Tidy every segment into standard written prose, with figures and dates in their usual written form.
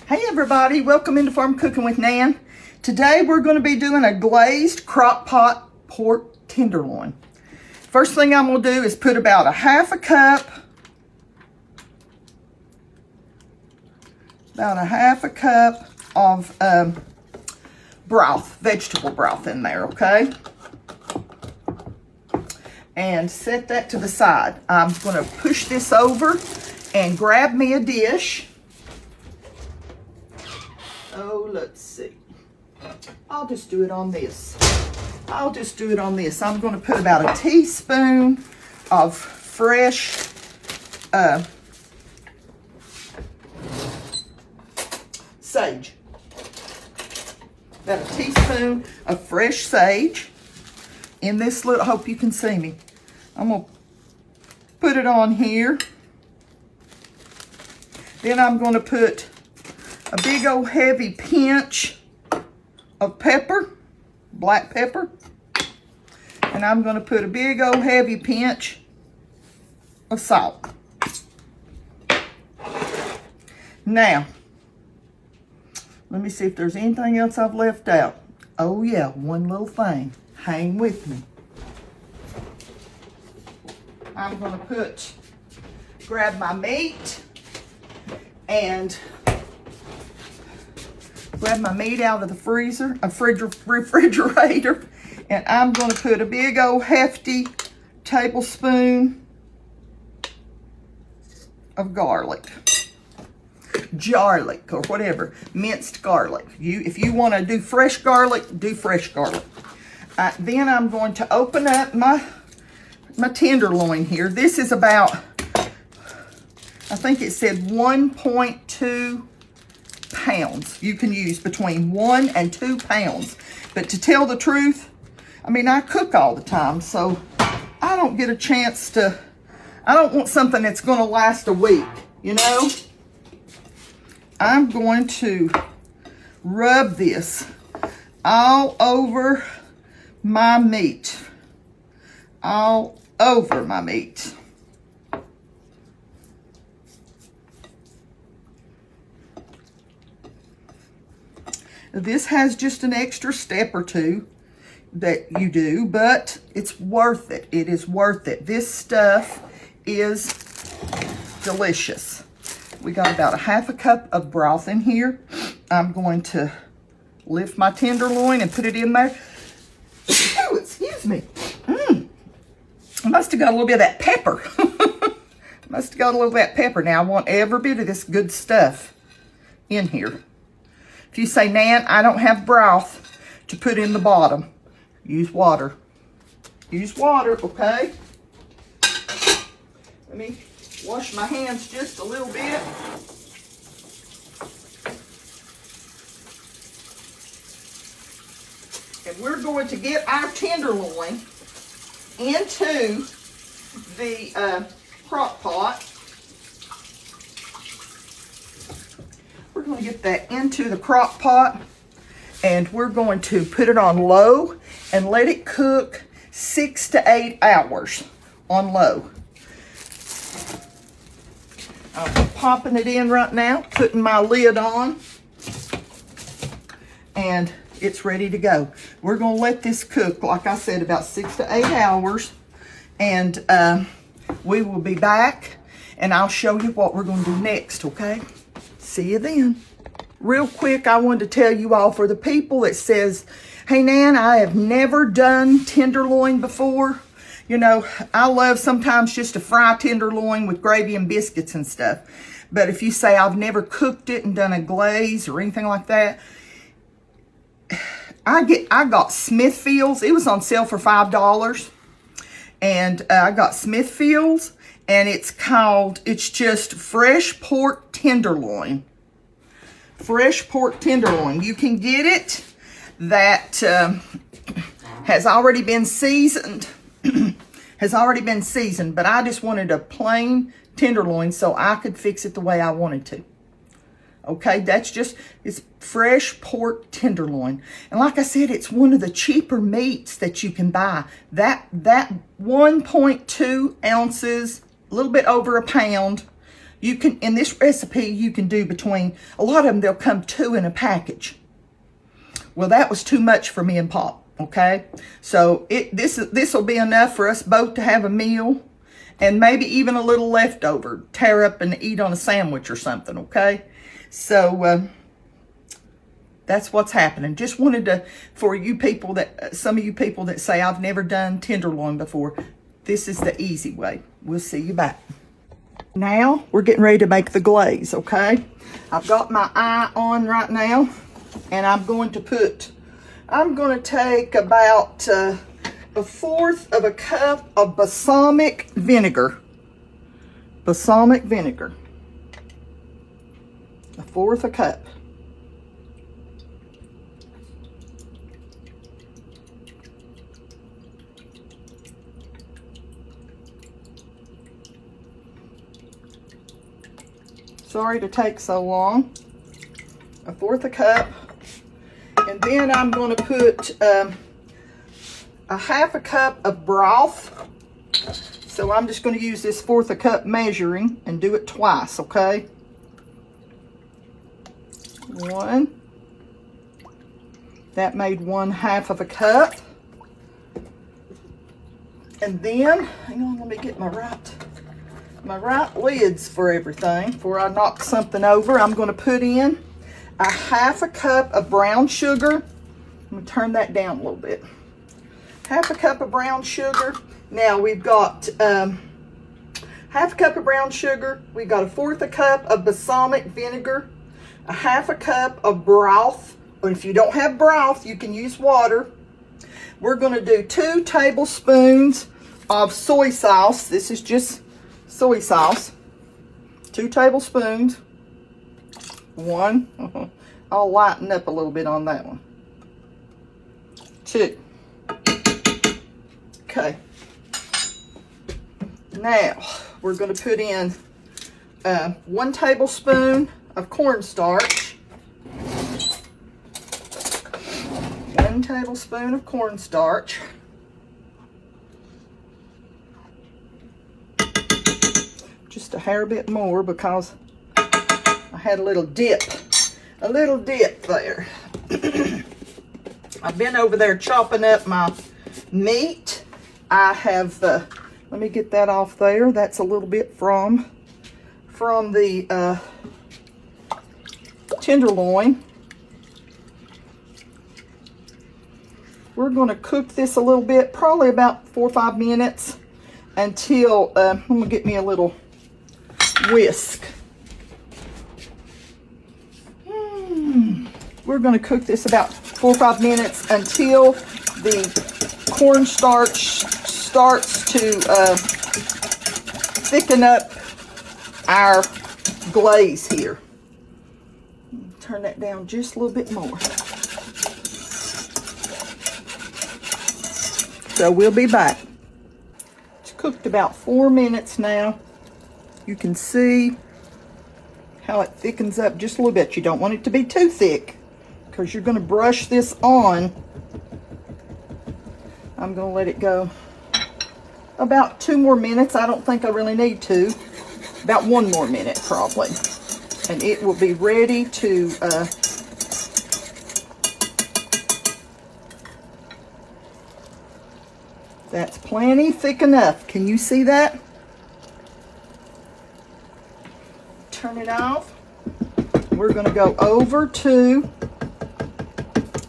Hey everybody, welcome into Farm Cooking with Nan. Today we're going to be doing a glazed crock pot pork tenderloin. First thing I'm going to do is put about a half a cup of broth, vegetable broth in there, okay? And set that to the side. I'm going to push this over and grab me a dish. Oh, let's see. I'll just do it on this. I'm going to put about a teaspoon of fresh sage. About a teaspoon of fresh sage in this little, I hope you can see me. I'm going to put it on here. Then I'm going to put a big old heavy pinch of pepper, black pepper. And I'm going to put a big old heavy pinch of salt. Now, let me see if there's anything else I've left out. Oh yeah, one little thing. Hang with me. I'm going to grab my meat and grab my meat out of the refrigerator, and I'm going to put a big old hefty tablespoon of garlic. Jarlic or whatever, minced garlic. If you want to do fresh garlic, do fresh garlic. Then I'm going to open up my tenderloin here. This is about, I think it said 1.2 pounds. You can use between 1 and 2 pounds. But to tell the truth, I mean, I cook all the time, so I don't get a chance to, I don't want something that's going to last a week, you know? I'm going to rub this all over my meat. All over my meat. This has just an extra step or two that you do, but it's worth it. It is worth it. This stuff is delicious. We got about a half a cup of broth in here. I'm going to lift my tenderloin and put it in there. Oh, excuse me. I must have got a little bit of that pepper. Must have got a little bit of that pepper. Now I want every bit of this good stuff in here. If you say, Nan, I don't have broth to put in the bottom, use water. Use water, okay? Let me wash my hands just a little bit. And we're going to get our tenderloin into the crock pot. We're going to get that into the crock pot, and we're going to put it on low and let it cook 6 to 8 hours on low. I'm popping it in right now, putting my lid on, and it's ready to go. We're going to let this cook, like I said, about 6 to 8 hours, and we will be back, and I'll show you what we're going to do next, okay? See you then. Real quick, I wanted to tell you all, for the people that says, hey, Nan, I have never done tenderloin before. You know, I love sometimes just to fry tenderloin with gravy and biscuits and stuff. But if you say I've never cooked it and done a glaze or anything like that, I got Smithfield's. It was on sale for $5. And I got Smithfield's, and it's just fresh pork tenderloin. Fresh pork tenderloin. You can get it that has already been seasoned. But I just wanted a plain tenderloin so I could fix it the way I wanted to. Okay, it's fresh pork tenderloin. And like I said, it's one of the cheaper meats that you can buy. That 1.2 ounces, a little bit over a pound, You can, in this recipe, you can do between, a lot of them, they'll come 2 in a package. Well, that was too much for me and Pop, okay? So this will be enough for us both to have a meal, and maybe even a little leftover, tear up and eat on a sandwich or something, okay? So that's what's happening. Just wanted to, for you people that, some of you people that say, I've never done tenderloin before, this is the easy way. We'll see you back. Now, we're getting ready to make the glaze, okay? I've got my eye on right now, and I'm going to take about 1/4 of a cup of balsamic vinegar. Balsamic vinegar. 1/4 a cup. Sorry to take so long. 1/4 a cup. And then I'm going to put a 1/2 cup of broth. So I'm just going to use this 1/4 a cup measuring and do it twice, okay? 1. That made 1/2 of a cup. And then, hang on, let me get my right lids for everything before I knock something over. I'm going to put in a 1/2 cup of brown sugar. I'm going to turn that down a little bit. 1/2 cup of brown sugar. Now we've got 1/2 cup of brown sugar. We've got 1/4 cup of balsamic vinegar, a 1/2 cup of broth. Or if you don't have broth, you can use water. We're going to do 2 tablespoons of soy sauce. This is just soy sauce. 2 tablespoons. 1. I'll lighten up a little bit on that one. 2. Okay. Now, we're going to put in 1 tablespoon of cornstarch. 1 tablespoon of cornstarch. Just a hair bit more because I had a little dip there. I've been over there chopping up my meat. I have, let me get that off there. That's a little bit from the tenderloin. We're going to cook this a little bit, probably about 4 or 5 minutes until, I'm going to get me a little whisk. We're going to cook this about 4 or 5 minutes until the cornstarch starts to thicken up our glaze here. Turn that down just a little bit more. So we'll be back. It's cooked about 4 minutes now. You can see how it thickens up just a little bit. You don't want it to be too thick because you're going to brush this on. I'm going to let it go about 2 more minutes. I don't think I really need to. About 1 more minute probably. And it will be ready to that's plenty thick enough. Can you see that? Turn it off. We're going to go over to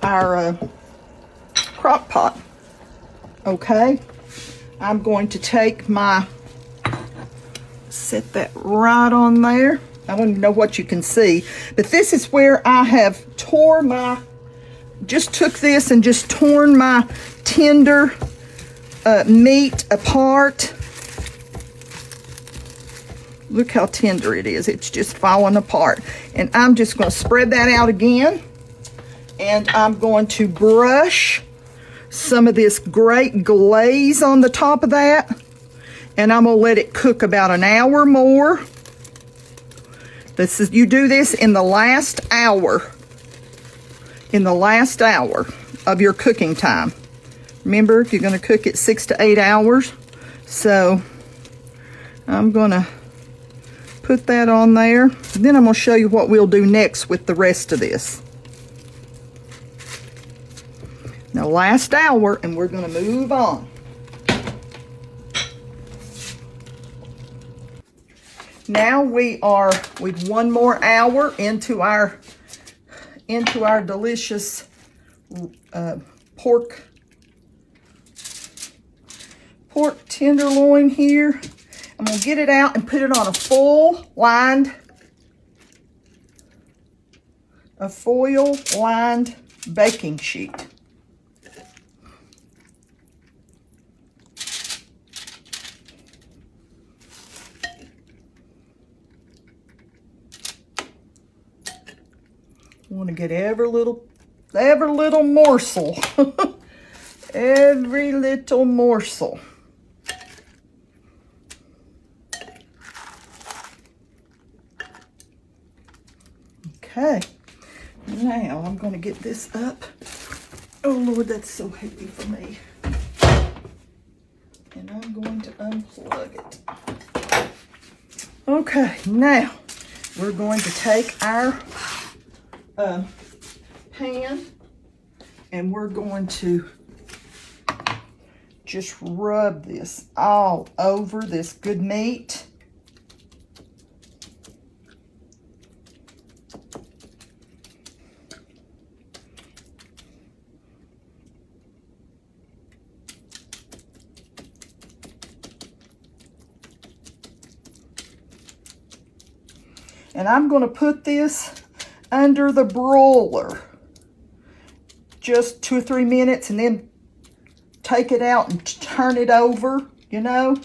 our crock pot. Okay. I'm going to take my, set that right on there. I don't even know what you can see, but this is where I have just took this and just torn my tender meat apart. Look how tender it is. It's just falling apart. And I'm just going to spread that out again. And I'm going to brush some of this great glaze on the top of that. And I'm going to let it cook about an hour more. You do this in the last hour. In the last hour of your cooking time. Remember, if you're going to cook it 6 to 8 hours. So I'm going to Put that on there. And then I'm gonna show you what we'll do next with the rest of this. Now, last hour, and we're gonna move on. Now we are with 1 more hour into our delicious pork tenderloin here. I'm gonna get it out and put it on a foil-lined baking sheet. I want to get every little morsel. Every little morsel. Okay, now I'm going to get this up. Oh Lord, that's so heavy for me. And I'm going to unplug it. Okay, now we're going to take our pan, and we're going to just rub this all over this good meat. And I'm going to put this under the broiler just 2 or 3 minutes, and then take it out and turn it over, you know.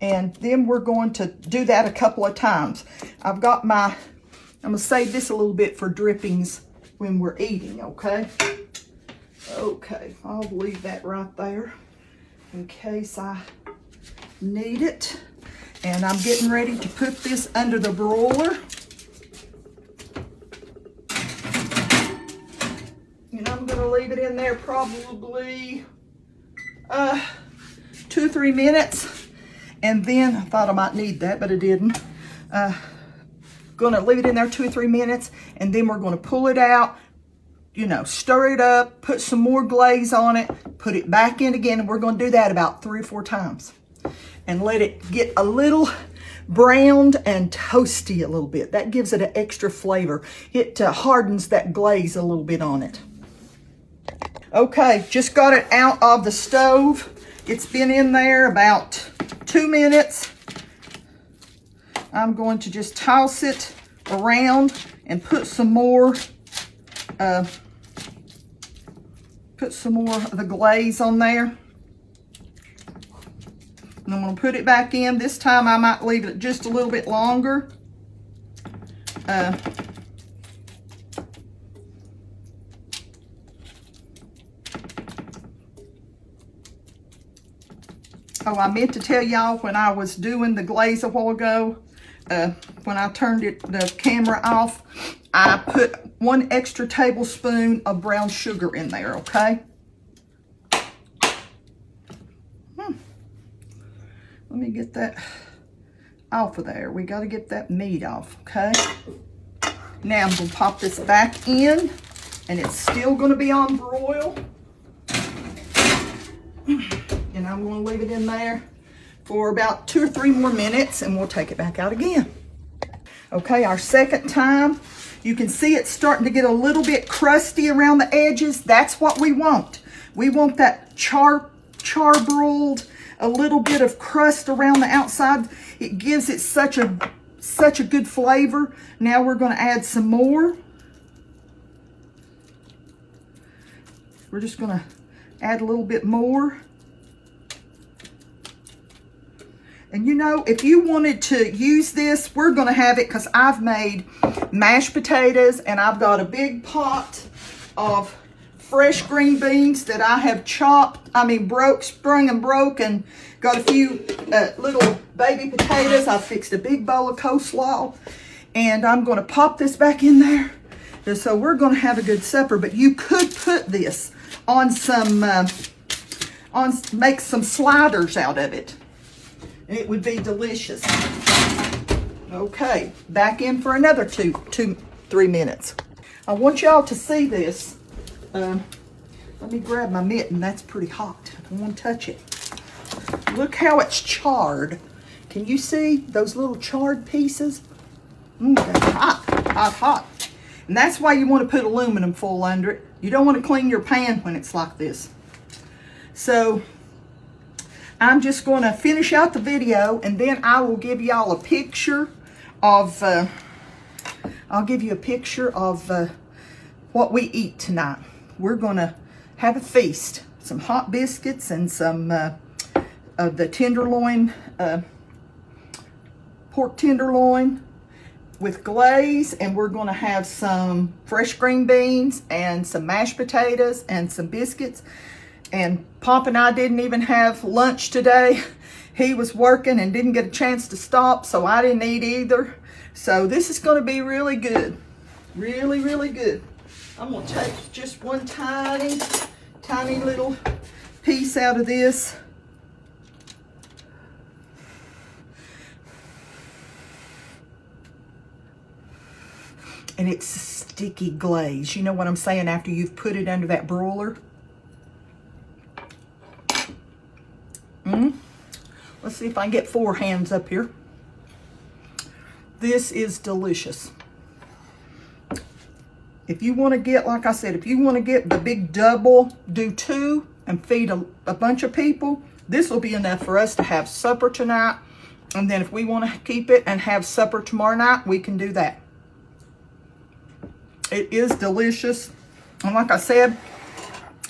And then we're going to do that a couple of times. I've got I'm going to save this a little bit for drippings when we're eating, okay? Okay, I'll leave that right there in case I need it. And I'm getting ready to put this under the broiler. And I'm going to leave it in there probably 2 or 3 minutes. And then, I thought I might need that, but I didn't. Gonna leave it in there 2 or 3 minutes, and then we're gonna pull it out, you know, stir it up, put some more glaze on it, put it back in again, and we're gonna do that about 3 or 4 times. And let it get a little browned and toasty a little bit. That gives it an extra flavor. It hardens that glaze a little bit on it. Okay, just got it out of the stove. It's been in there about 2 minutes. I'm going to just toss it around and put some more of the glaze on there. And I'm going to put it back in. This time I might leave it just a little bit longer. Oh, I meant to tell y'all, when I was doing the glaze a while ago, when I turned the camera off, I put 1 extra tablespoon of brown sugar in there, okay? Let me get that off of there. We got to get that meat off, okay? Now I'm going to pop this back in, and it's still going to be on broil. And I'm going to leave it in there for about 2 or 3 more minutes, and we'll take it back out again. Okay, our second time. You can see it's starting to get a little bit crusty around the edges. That's what we want. We want that char broiled, a little bit of crust around the outside. It gives it such a good flavor. Now we're going to add some more. We're just going to add a little bit more. And you know, if you wanted to use this, we're going to have it, because I've made mashed potatoes, and I've got a big pot of fresh green beans that I have chopped, sprung and broken. Got a few little baby potatoes. I fixed a big bowl of coleslaw. And I'm going to pop this back in there. And so we're going to have a good supper. But you could put this on some, make some sliders out of it. It would be delicious. Okay, back in for another 3 minutes. I want y'all to see this. Let me grab my mitten. That's pretty hot. I don't want to touch it. Look how it's charred. Can you see those little charred pieces? That's hot, hot, hot. And that's why you want to put aluminum foil under it. You don't want to clean your pan when it's like this. So I'm just going to finish out the video, and then I will give y'all a picture of, I'll give you a picture of what we eat tonight. We're going to have a feast. Some hot biscuits and some of the tenderloin, pork tenderloin with glaze, and we're going to have some fresh green beans and some mashed potatoes and some biscuits. And Pop and I didn't even have lunch today. He was working and didn't get a chance to stop, so I didn't eat either. So this is going to be really good. Really, really good. I'm going to take just one tiny, tiny little piece out of this. And it's sticky glaze. You know what I'm saying? After you've put it under that broiler. Let's see if I can get 4 hands up here. This is delicious. If you want to get, like I said, if you want to get the big double, do 2 and feed a bunch of people, this will be enough for us to have supper tonight. And then if we want to keep it and have supper tomorrow night, we can do that. It is delicious. And like I said,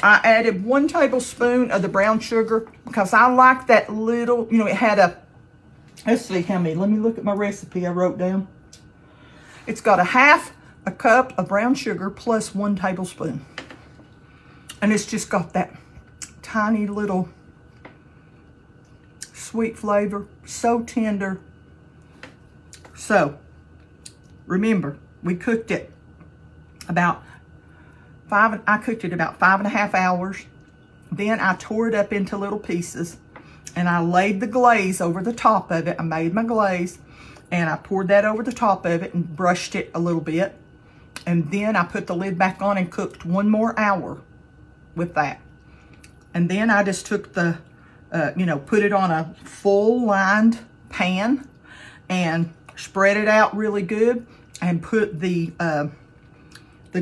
I added 1 tablespoon of the brown sugar because I like that little, you know, it had a, let's see how many. Let me look at my recipe I wrote down. It's got a half a cup of brown sugar plus 1 tablespoon. And it's just got that tiny little sweet flavor. So tender. So, remember, we cooked it about I cooked it about 5.5 hours. Then I tore it up into little pieces and I laid the glaze over the top of it. I made my glaze and I poured that over the top of it and brushed it a little bit. And then I put the lid back on and cooked 1 more hour with that. And then I just took the, put it on a full lined pan and spread it out really good and put the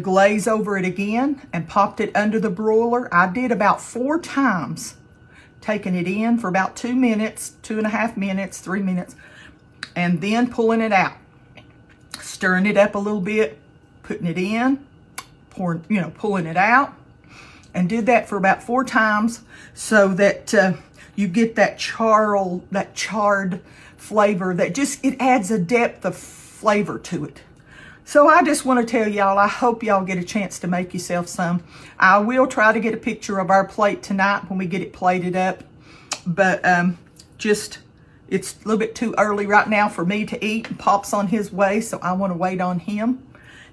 glaze over it again and popped it under the broiler. I did about 4 times, taking it in for about 2 minutes, 2.5 minutes, 3 minutes, and then pulling it out, stirring it up a little bit, putting it in, pulling it out, and did that for about 4 times so that you get that charred flavor that just, it adds a depth of flavor to it. So I just want to tell y'all, I hope y'all get a chance to make yourself some. I will try to get a picture of our plate tonight when we get it plated up. But it's a little bit too early right now for me to eat. And Pop's on his way, so I want to wait on him.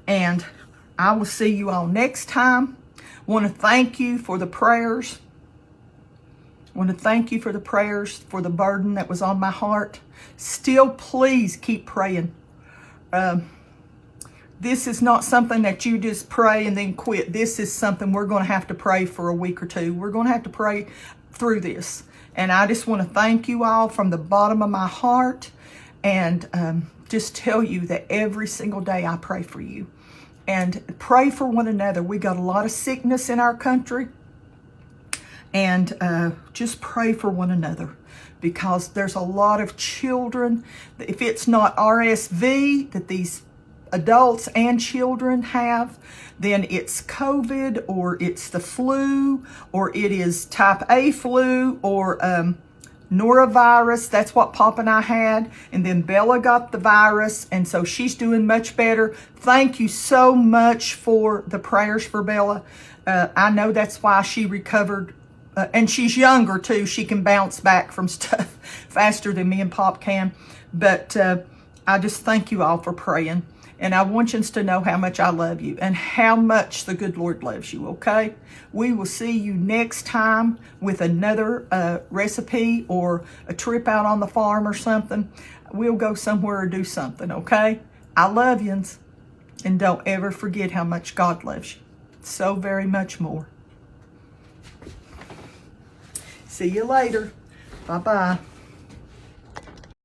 And I will see you all next time. Want to thank you for the prayers. Want to thank you for the prayers, for the burden that was on my heart. Still, please keep praying. This is not something that you just pray and then quit. This is something we're going to have to pray for a week or 2. We're going to have to pray through this. And I just want to thank you all from the bottom of my heart and just tell you that every single day I pray for you. And pray for one another. We got a lot of sickness in our country. And just pray for one another. Because there's a lot of children, if it's not RSV that these adults and children have, then it's COVID or it's the flu or it is type A flu or norovirus. That's what Pop and I had. And then Bella got the virus, and so she's doing much better. Thank you so much for the prayers for Bella. I know that's why she recovered. And she's younger too. She can bounce back from stuff faster than me and Pop can. But I just thank you all for praying. And I want you to know how much I love you and how much the good Lord loves you, okay? We will see you next time with another recipe or a trip out on the farm or something. We'll go somewhere or do something, okay? I love yous. And don't ever forget how much God loves you. So very much more. See you later. Bye-bye.